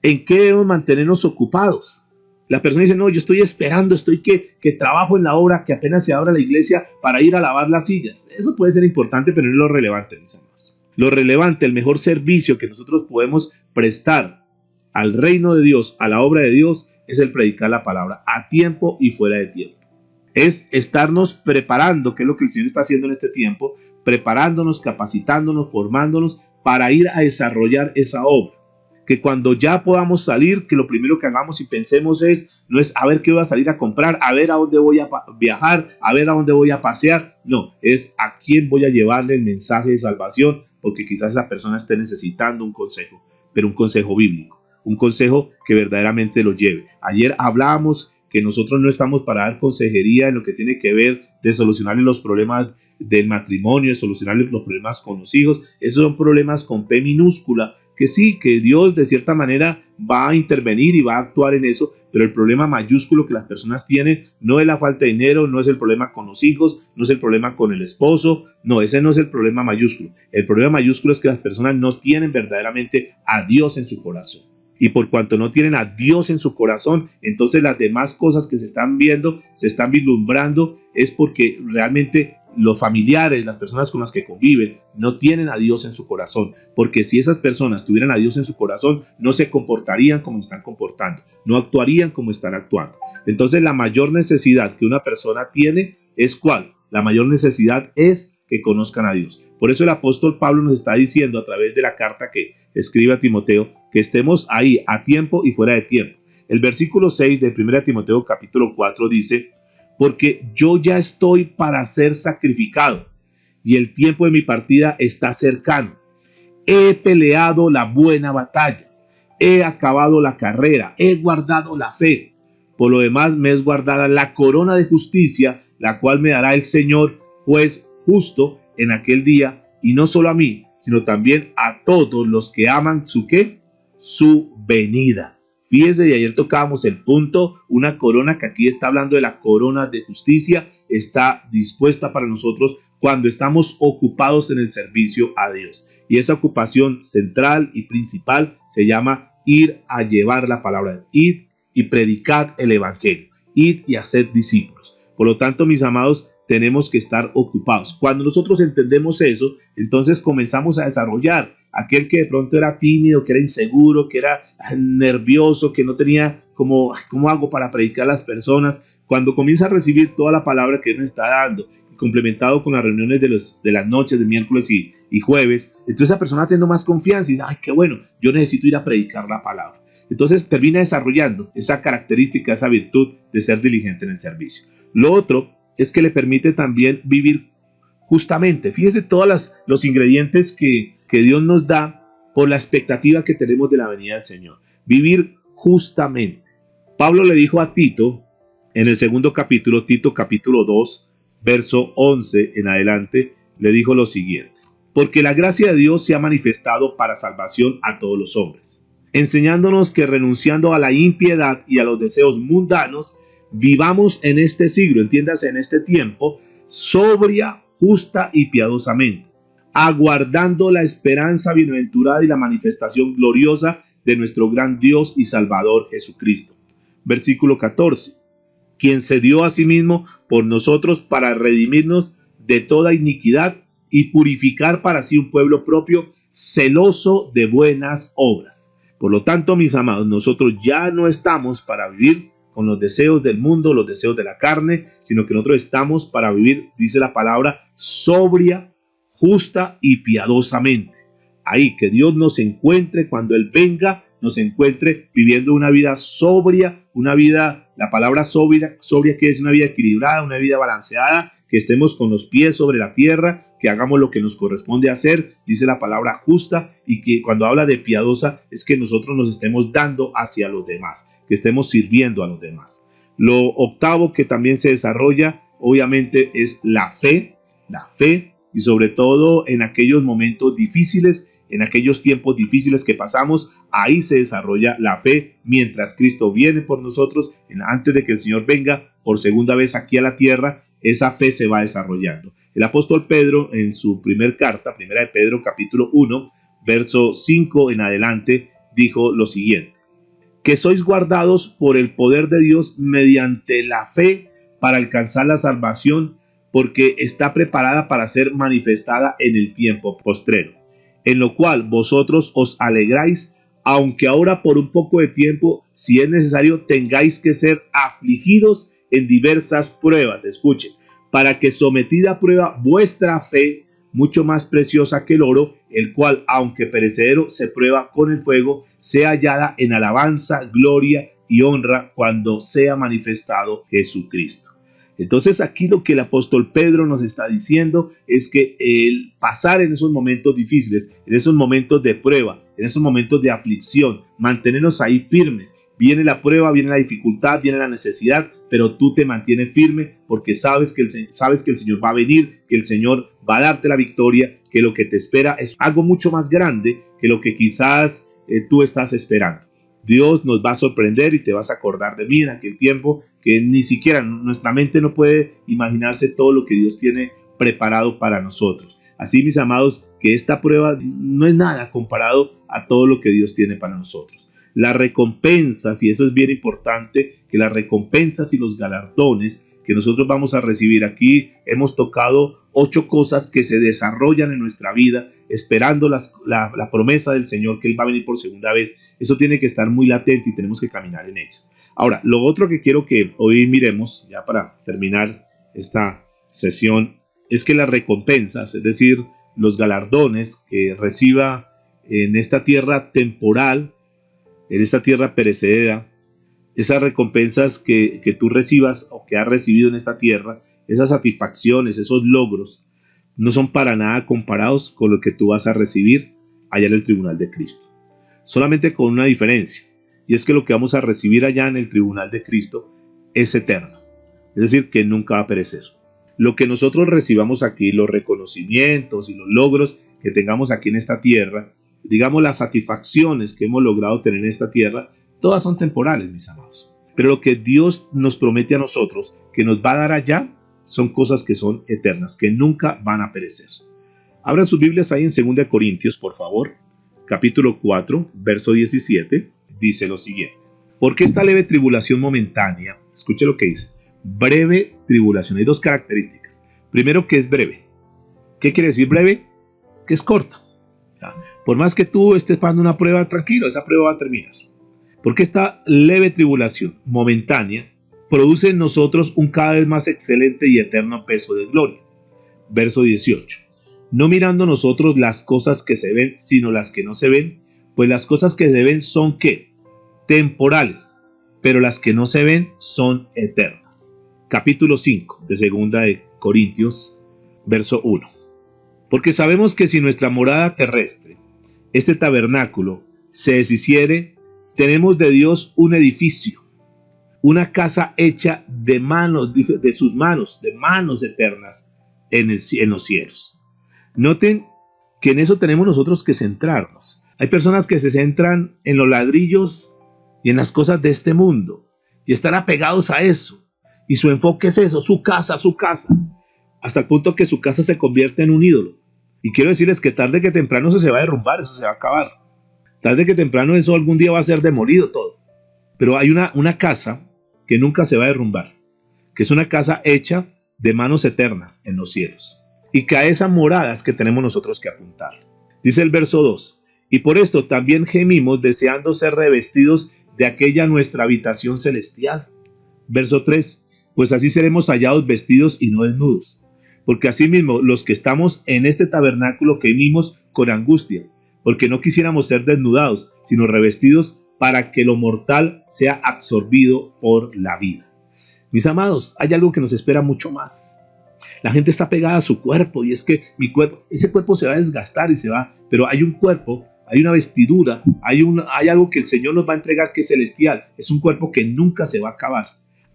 ¿En qué debemos mantenernos ocupados? La persona dice, no, yo estoy esperando, estoy que trabajo en la obra, que apenas se abra la iglesia para ir a lavar las sillas. Eso puede ser importante, pero no es lo relevante, mis amados. Lo relevante, el mejor servicio que nosotros podemos prestar al reino de Dios, a la obra de Dios, es el predicar la palabra a tiempo y fuera de tiempo. Es estarnos preparando, que es lo que el Señor está haciendo en este tiempo, preparándonos, capacitándonos, formándonos para ir a desarrollar esa obra. Que cuando ya podamos salir, que lo primero que hagamos y pensemos no es a ver qué voy a salir a comprar, a ver a dónde voy a viajar, a ver a dónde voy a pasear. No, es a quién voy a llevarle el mensaje de salvación, porque quizás esa persona esté necesitando un consejo, pero un consejo bíblico, un consejo que verdaderamente lo lleve. Ayer hablábamos que nosotros no estamos para dar consejería en lo que tiene que ver de solucionarle los problemas del matrimonio, de solucionarle los problemas con los hijos. Esos son problemas con P minúscula, que sí, que Dios de cierta manera va a intervenir y va a actuar en eso, pero el problema mayúsculo que las personas tienen no es la falta de dinero, no es el problema con los hijos, no es el problema con el esposo, no, ese no es el problema mayúsculo. El problema mayúsculo es que las personas no tienen verdaderamente a Dios en su corazón. Y por cuanto no tienen a Dios en su corazón, entonces las demás cosas que se están viendo, se están vislumbrando, es porque realmente los familiares, las personas con las que conviven, no tienen a Dios en su corazón. Porque si esas personas tuvieran a Dios en su corazón, no se comportarían como están comportando, no actuarían como están actuando. Entonces la mayor necesidad que una persona tiene es ¿cuál? La mayor necesidad es que conozcan a Dios. Por eso el apóstol Pablo nos está diciendo a través de la carta que escribe a Timoteo, que estemos ahí a tiempo y fuera de tiempo. El versículo 6 de 1 Timoteo capítulo 4 dice, porque yo ya estoy para ser sacrificado y el tiempo de mi partida está cercano. He peleado la buena batalla, he acabado la carrera, he guardado la fe. Por lo demás me es guardada la corona de justicia, la cual me dará el Señor, juez justo, en aquel día, y no solo a mí, sino también a todos los que aman su ¿qué? Su venida. Fíjese, y ayer tocábamos el punto, una corona que aquí está hablando de la corona de justicia, está dispuesta para nosotros cuando estamos ocupados en el servicio a Dios. Y esa ocupación central y principal se llama ir a llevar la palabra, id y predicad el evangelio, id y haced discípulos. Por lo tanto, mis amados, tenemos que estar ocupados. Cuando nosotros entendemos eso, entonces comenzamos a desarrollar aquel que de pronto era tímido, que era inseguro, que era nervioso, que no tenía cómo hago para predicar a las personas. Cuando comienza a recibir toda la palabra que Él nos está dando, complementado con las reuniones de las noches de miércoles y jueves, entonces esa persona tiene más confianza y dice, ay, qué bueno, yo necesito ir a predicar la palabra. Entonces termina desarrollando esa característica, esa virtud de ser diligente en el servicio. Lo otro es que le permite también vivir justamente. Fíjese todos los ingredientes que Dios nos da por la expectativa que tenemos de la venida del Señor. Vivir justamente. Pablo le dijo a Tito, en el segundo capítulo, Tito capítulo 2, verso 11 en adelante, le dijo lo siguiente: porque la gracia de Dios se ha manifestado para salvación a todos los hombres, enseñándonos que renunciando a la impiedad y a los deseos mundanos, vivamos en este siglo, entiéndase, en este tiempo, sobria, justa y piadosamente, aguardando la esperanza bienaventurada y la manifestación gloriosa de nuestro gran Dios y Salvador Jesucristo. Versículo 14. Quien se dio a sí mismo por nosotros para redimirnos de toda iniquidad y purificar para sí un pueblo propio, celoso de buenas obras. Por lo tanto, mis amados, nosotros ya no estamos para vivir con los deseos del mundo, los deseos de la carne, sino que nosotros estamos para vivir, dice la palabra, sobria, justa y piadosamente. Ahí, que Dios nos encuentre cuando Él venga, nos encuentre viviendo una vida sobria, una vida, la palabra sobria que es una vida equilibrada, una vida balanceada, que estemos con los pies sobre la tierra, que hagamos lo que nos corresponde hacer, dice la palabra justa, y que cuando habla de piadosa es que nosotros nos estemos dando hacia los demás, que estemos sirviendo a los demás. Lo octavo que también se desarrolla, obviamente, es la fe, y sobre todo en aquellos momentos difíciles, en aquellos tiempos difíciles que pasamos, ahí se desarrolla la fe mientras Cristo viene por nosotros, antes de que el Señor venga por segunda vez aquí a la tierra, esa fe se va desarrollando. El apóstol Pedro, en su primera carta, primera de Pedro, capítulo 1, verso 5 en adelante, dijo lo siguiente: que sois guardados por el poder de Dios mediante la fe para alcanzar la salvación, porque está preparada para ser manifestada en el tiempo postrero, en lo cual vosotros os alegráis, aunque ahora por un poco de tiempo, si es necesario, tengáis que ser afligidos en diversas pruebas. Escuchen, para que sometida a prueba vuestra fe, mucho más preciosa que el oro, el cual, aunque perecedero, se prueba con el fuego, sea hallada en alabanza, gloria y honra cuando sea manifestado Jesucristo. Entonces aquí lo que el apóstol Pedro nos está diciendo es que el pasar en esos momentos difíciles, en esos momentos de prueba, en esos momentos de aflicción, mantenernos ahí firmes. Viene la prueba, viene la dificultad, viene la necesidad, pero tú te mantienes firme porque sabes que el Señor va a venir, que el Señor va a darte la victoria, que lo que te espera es algo mucho más grande que lo que quizás tú estás esperando. Dios nos va a sorprender y te vas a acordar de mí en aquel tiempo que ni siquiera nuestra mente no puede imaginarse todo lo que Dios tiene preparado para nosotros. Así, mis amados, que esta prueba no es nada comparado a todo lo que Dios tiene para nosotros. Las recompensas, y eso es bien importante, que las recompensas y los galardones que nosotros vamos a recibir aquí, hemos tocado 8 cosas que se desarrollan en nuestra vida, esperando la promesa del Señor, que Él va a venir por segunda vez. Eso tiene que estar muy latente y tenemos que caminar en ellas. Ahora, lo otro que quiero que hoy miremos, ya para terminar esta sesión, es que las recompensas, es decir, los galardones que reciba en esta tierra temporal, en esta tierra perecedera, esas recompensas que tú recibas o que has recibido en esta tierra, esas satisfacciones, esos logros, no son para nada comparados con lo que tú vas a recibir allá en el tribunal de Cristo. Solamente con una diferencia, y es que lo que vamos a recibir allá en el tribunal de Cristo es eterno, es decir, que nunca va a perecer. Lo que nosotros recibamos aquí, los reconocimientos y los logros que tengamos aquí en esta tierra, digamos las satisfacciones que hemos logrado tener en esta tierra, Todas son temporales, mis amados. Pero lo que Dios nos promete a nosotros, que nos va a dar allá, son cosas que son eternas, que nunca van a perecer. Abran sus Biblias ahí en 2 Corintios, por favor. Capítulo 4, verso 17, dice lo siguiente. Porque esta leve tribulación momentánea, escuche lo que dice, breve tribulación. Hay dos características. Primero, que es breve. ¿Qué quiere decir breve? Que es corta. Por más que tú estés pasando una prueba, tranquilo, esa prueba va a terminar. Porque esta leve tribulación momentánea produce en nosotros un cada vez más excelente y eterno peso de gloria. Verso 18. No mirando nosotros las cosas que se ven, sino las que no se ven, pues las cosas que se ven son ¿qué? Temporales, pero las que no se ven son eternas. Capítulo 5 de 2 de Corintios, verso 1. Porque sabemos que si nuestra morada terrestre, este tabernáculo, se deshiciere, tenemos de Dios un edificio, una casa hecha de manos, dice, de sus manos, de manos eternas en los cielos. Noten que en eso tenemos nosotros que centrarnos. Hay personas que se centran en los ladrillos y en las cosas de este mundo y están apegados a eso. Y su enfoque es eso, su casa, hasta el punto que su casa se convierte en un ídolo. Y quiero decirles que tarde que temprano eso se va a derrumbar, eso se va a acabar. Tarde que temprano eso algún día va a ser demolido todo. Pero hay una casa que nunca se va a derrumbar, que es una casa hecha de manos eternas en los cielos. Y que a esas moradas que tenemos nosotros que apuntar. Dice el verso 2, y por esto también gemimos deseando ser revestidos de aquella nuestra habitación celestial. Verso 3, pues así seremos hallados vestidos y no desnudos. Porque asimismo los que estamos en este tabernáculo gemimos con angustia, porque no quisiéramos ser desnudados, sino revestidos para que lo mortal sea absorbido por la vida. Mis amados, hay algo que nos espera mucho más. La gente está pegada a su cuerpo y es que ese cuerpo se va a desgastar y se va, pero hay un cuerpo, hay una vestidura, hay algo que el Señor nos va a entregar que es celestial. Es un cuerpo que nunca se va a acabar.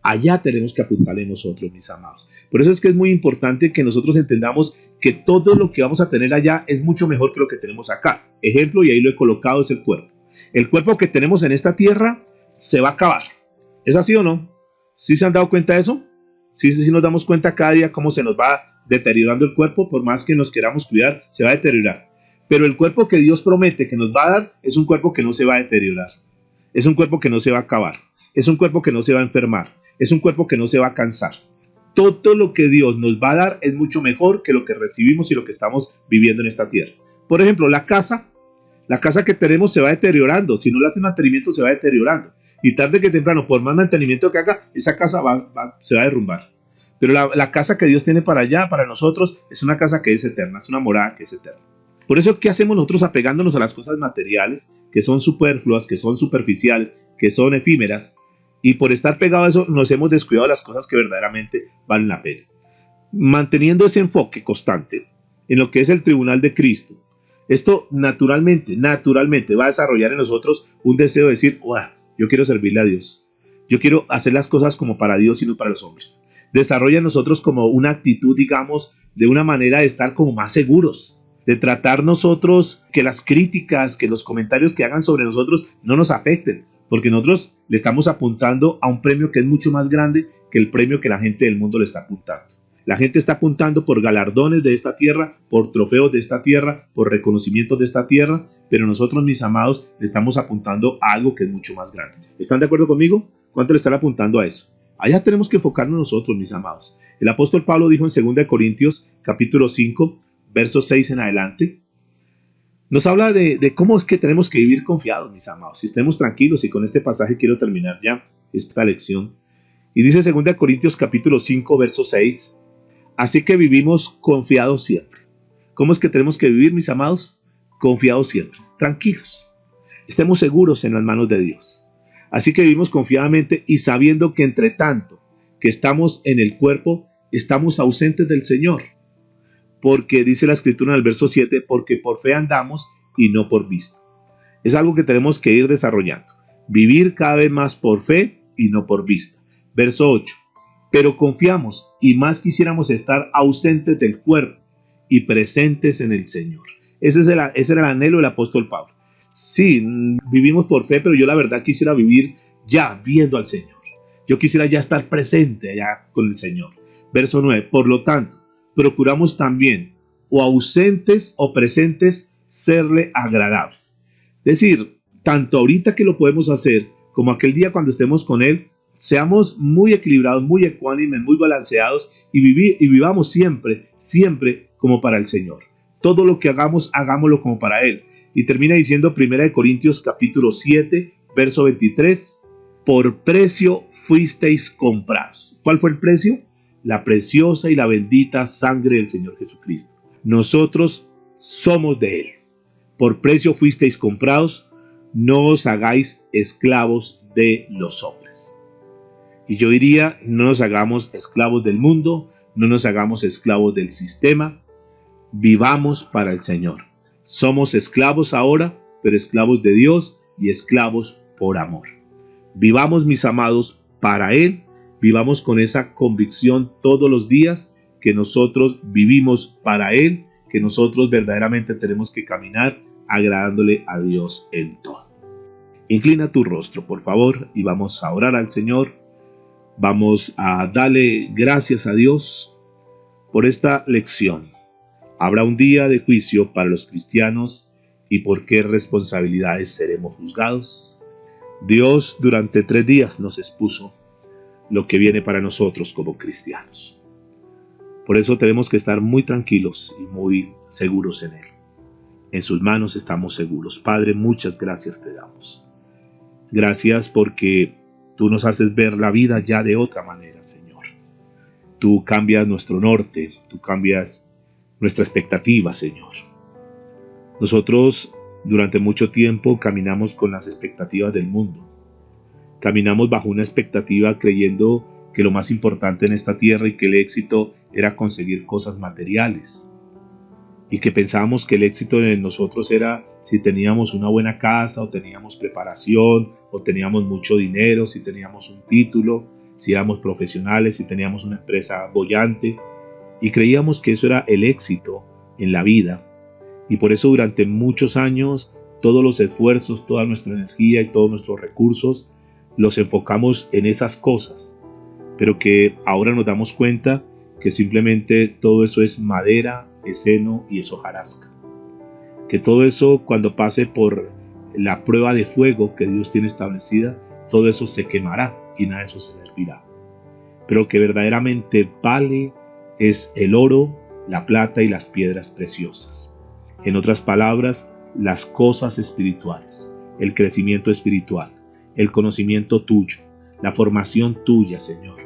Allá tenemos que apuntarle nosotros, mis amados. Por eso es que es muy importante que nosotros entendamos que todo lo que vamos a tener allá es mucho mejor que lo que tenemos acá. Ejemplo, y ahí lo he colocado, es el cuerpo. El cuerpo que tenemos en esta tierra se va a acabar. ¿Es así o no? ¿Sí se han dado cuenta de eso? Sí nos damos cuenta cada día cómo se nos va deteriorando el cuerpo. Por más que nos queramos cuidar, se va a deteriorar. Pero el cuerpo que Dios promete que nos va a dar es un cuerpo que no se va a deteriorar. Es un cuerpo que no se va a acabar. Es un cuerpo que no se va a enfermar. Es un cuerpo que no se va a cansar. Todo lo que Dios nos va a dar es mucho mejor que lo que recibimos y lo que estamos viviendo en esta tierra. Por ejemplo, la casa que tenemos se va deteriorando. Si no le hacen mantenimiento, se va deteriorando. Y tarde que temprano, por más mantenimiento que haga, esa casa se va a derrumbar. Pero la casa que Dios tiene para allá, para nosotros, es una casa que es eterna, es una morada que es eterna. Por eso, ¿qué hacemos nosotros apegándonos a las cosas materiales, que son superfluas, que son superficiales, que son efímeras? Y por estar pegado a eso, nos hemos descuidado de las cosas que verdaderamente valen la pena. Manteniendo ese enfoque constante en lo que es el tribunal de Cristo, esto naturalmente va a desarrollar en nosotros un deseo de decir, wow, yo quiero servirle a Dios. Yo quiero hacer las cosas como para Dios y no para los hombres. Desarrolla en nosotros como una actitud, digamos, de una manera de estar como más seguros. De tratar nosotros que las críticas, que los comentarios que hagan sobre nosotros no nos afecten. Porque nosotros le estamos apuntando a un premio que es mucho más grande que el premio que la gente del mundo le está apuntando. La gente está apuntando por galardones de esta tierra, por trofeos de esta tierra, por reconocimientos de esta tierra, pero nosotros, mis amados, le estamos apuntando a algo que es mucho más grande. ¿Están de acuerdo conmigo? ¿Cuánto le están apuntando a eso? Allá tenemos que enfocarnos nosotros, mis amados. El apóstol Pablo dijo en 2 Corintios, capítulo 5, verso 6 en adelante, nos habla de cómo es que tenemos que vivir confiados, mis amados. Si estemos tranquilos, y con este pasaje quiero terminar ya esta lección. Y dice 2 Corintios, capítulo 5, verso 6, así que vivimos confiados siempre. ¿Cómo es que tenemos que vivir, mis amados? Confiados siempre, tranquilos. Estemos seguros en las manos de Dios. Así que vivimos confiadamente y sabiendo que entre tanto que estamos en el cuerpo, estamos ausentes del Señor. Porque dice la Escritura en el verso 7, porque por fe andamos y no por vista. Es algo que tenemos que ir desarrollando. Vivir cada vez más por fe y no por vista. Verso 8. Pero confiamos y más quisiéramos estar ausentes del cuerpo y presentes en el Señor. Ese era el anhelo del apóstol Pablo. Sí, vivimos por fe, pero yo la verdad quisiera vivir ya viendo al Señor. Yo quisiera ya estar presente allá con el Señor. Verso 9. Por lo tanto, procuramos también, o ausentes o presentes, serle agradables. Es decir, tanto ahorita que lo podemos hacer, como aquel día cuando estemos con Él, seamos muy equilibrados, muy ecuánimes, muy balanceados y vivamos siempre, siempre como para el Señor. Todo lo que hagamos, hagámoslo como para Él. Y termina diciendo 1 Corintios capítulo 7, verso 23, por precio fuisteis comprados. ¿Cuál fue el precio? La preciosa y la bendita sangre del Señor Jesucristo. Nosotros somos de Él. Por precio fuisteis comprados, no os hagáis esclavos de los hombres. Y yo diría, no nos hagamos esclavos del mundo, no nos hagamos esclavos del sistema, vivamos para el Señor. Somos esclavos ahora, pero esclavos de Dios y esclavos por amor. Vivamos, mis amados, para Él, vivamos con esa convicción todos los días que nosotros vivimos para Él, que nosotros verdaderamente tenemos que caminar agradándole a Dios en todo. Inclina tu rostro, por favor, y vamos a orar al Señor. Vamos a darle gracias a Dios por esta lección. Habrá un día de juicio para los cristianos y por qué responsabilidades seremos juzgados. Dios durante 3 días nos expuso lo que viene para nosotros como cristianos. Por eso tenemos que estar muy tranquilos y muy seguros en Él. En sus manos estamos seguros. Padre, muchas gracias te damos. Gracias porque tú nos haces ver la vida ya de otra manera, Señor. Tú cambias nuestro norte, tú cambias nuestra expectativa, Señor. Nosotros durante mucho tiempo caminamos con las expectativas del mundo. Caminamos bajo una expectativa creyendo que lo más importante en esta tierra y que el éxito era conseguir cosas materiales. Y que pensábamos que el éxito en nosotros era si teníamos una buena casa, o teníamos preparación, o teníamos mucho dinero, si teníamos un título, si éramos profesionales, si teníamos una empresa boyante. Y creíamos que eso era el éxito en la vida. Y por eso durante muchos años todos los esfuerzos, toda nuestra energía y todos nuestros recursos los enfocamos en esas cosas. Pero que ahora nos damos cuenta que simplemente todo eso es madera, es heno y es hojarasca. Que todo eso, cuando pase por la prueba de fuego que Dios tiene establecida, todo eso se quemará y nada de eso se servirá. Pero que verdaderamente vale es el oro, la plata y las piedras preciosas. En otras palabras, las cosas espirituales, el crecimiento espiritual, el conocimiento tuyo, la formación tuya, Señor,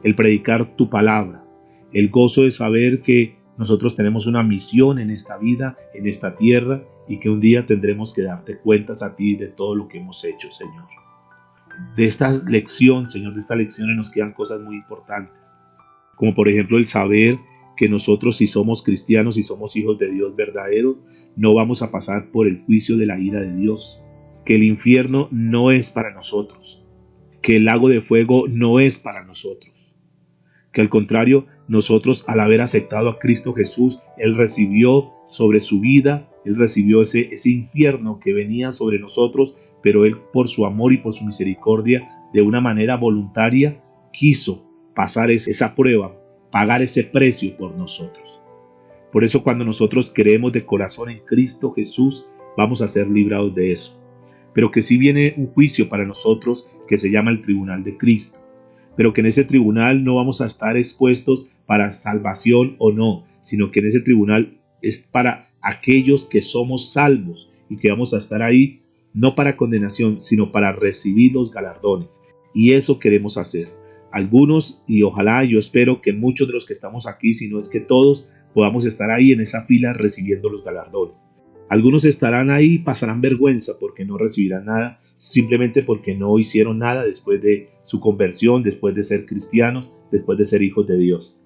el predicar tu palabra, el gozo de saber que nosotros tenemos una misión en esta vida, en esta tierra, y que un día tendremos que darte cuentas a ti de todo lo que hemos hecho, Señor. De esta lección, Señor, de esta lección nos quedan cosas muy importantes, como por ejemplo el saber que nosotros, si somos cristianos y somos hijos de Dios verdadero, no vamos a pasar por el juicio de la ira de Dios, que el infierno no es para nosotros, que el lago de fuego no es para nosotros, que al contrario, nosotros al haber aceptado a Cristo Jesús, Él recibió sobre su vida, Él recibió ese infierno que venía sobre nosotros, pero Él por su amor y por su misericordia, de una manera voluntaria, quiso pasar esa prueba, pagar ese precio por nosotros. Por eso cuando nosotros creemos de corazón en Cristo Jesús, vamos a ser librados de eso. Pero que sí viene un juicio para nosotros que se llama el tribunal de Cristo. Pero que en ese tribunal no vamos a estar expuestos para salvación o no, sino que en ese tribunal es para aquellos que somos salvos y que vamos a estar ahí no para condenación, sino para recibir los galardones. Y eso queremos hacer. Algunos, y ojalá yo espero que muchos de los que estamos aquí, si no es que todos, podamos estar ahí en esa fila recibiendo los galardones. Algunos estarán ahí y pasarán vergüenza porque no recibirán nada, simplemente porque no hicieron nada después de su conversión, después de ser cristianos, después de ser hijos de Dios.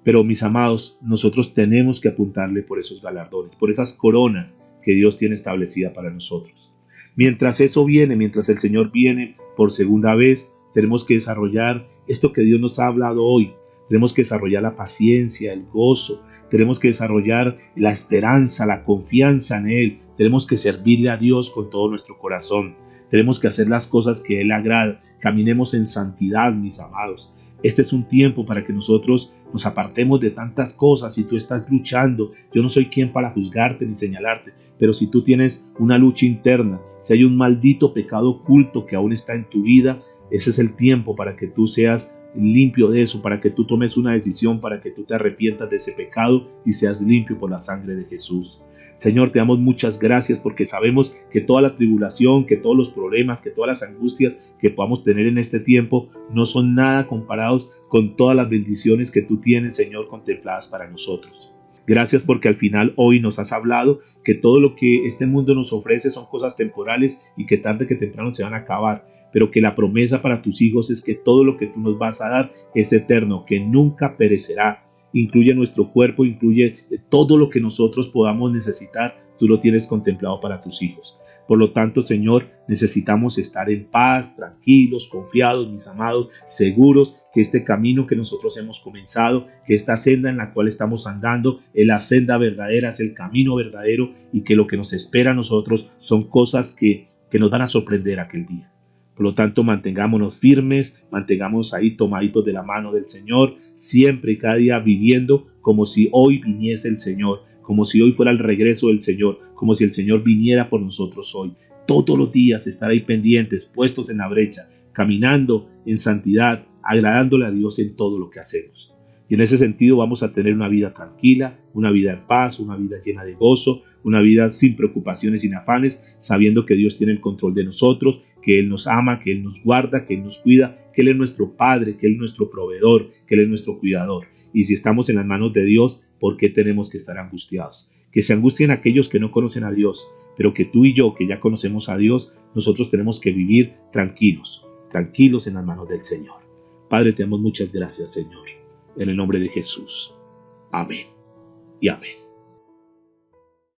Pero mis amados, nosotros tenemos que apuntarle por esos galardones, por esas coronas que Dios tiene establecida para nosotros. Mientras eso viene, mientras el Señor viene por segunda vez, tenemos que desarrollar esto que Dios nos ha hablado hoy. Tenemos que desarrollar la paciencia, el gozo, tenemos que desarrollar la esperanza, la confianza en Él, tenemos que servirle a Dios con todo nuestro corazón, tenemos que hacer las cosas que a Él agrada, caminemos en santidad, mis amados. Este es un tiempo para que nosotros nos apartemos de tantas cosas. Si tú estás luchando, yo no soy quien para juzgarte ni señalarte, pero si tú tienes una lucha interna, si hay un maldito pecado oculto que aún está en tu vida, ese es el tiempo para que tú seas limpio de eso, para que tú tomes una decisión, para que tú te arrepientas de ese pecado y seas limpio por la sangre de Jesús. Señor, te damos muchas gracias porque sabemos que toda la tribulación, que todos los problemas, que todas las angustias que podamos tener en este tiempo no son nada comparados con todas las bendiciones que tú tienes, Señor, contempladas para nosotros. Gracias porque al final hoy nos has hablado que todo lo que este mundo nos ofrece son cosas temporales y que tarde que temprano se van a acabar, pero que la promesa para tus hijos es que todo lo que tú nos vas a dar es eterno, que nunca perecerá. Incluye nuestro cuerpo, incluye todo lo que nosotros podamos necesitar, tú lo tienes contemplado para tus hijos. Por lo tanto, Señor, necesitamos estar en paz, tranquilos, confiados, mis amados, seguros que este camino que nosotros hemos comenzado, que esta senda en la cual estamos andando, es la senda verdadera, es el camino verdadero y que lo que nos espera a nosotros son cosas que nos van a sorprender aquel día. Por lo tanto, mantengámonos firmes, mantengamos ahí tomaditos de la mano del Señor, siempre y cada día viviendo como si hoy viniese el Señor, como si hoy fuera el regreso del Señor, como si el Señor viniera por nosotros hoy. Todos los días estar ahí pendientes, puestos en la brecha, caminando en santidad, agradándole a Dios en todo lo que hacemos. Y en ese sentido vamos a tener una vida tranquila, una vida en paz, una vida llena de gozo, una vida sin preocupaciones, sin afanes, sabiendo que Dios tiene el control de nosotros, que Él nos ama, que Él nos guarda, que Él nos cuida, que Él es nuestro Padre, que Él es nuestro proveedor, que Él es nuestro cuidador. Y si estamos en las manos de Dios, ¿por qué tenemos que estar angustiados? Que se angustien aquellos que no conocen a Dios, pero que tú y yo, que ya conocemos a Dios, nosotros tenemos que vivir tranquilos, tranquilos en las manos del Señor. Padre, te damos muchas gracias, Señor. En el nombre de Jesús. Amén y amén.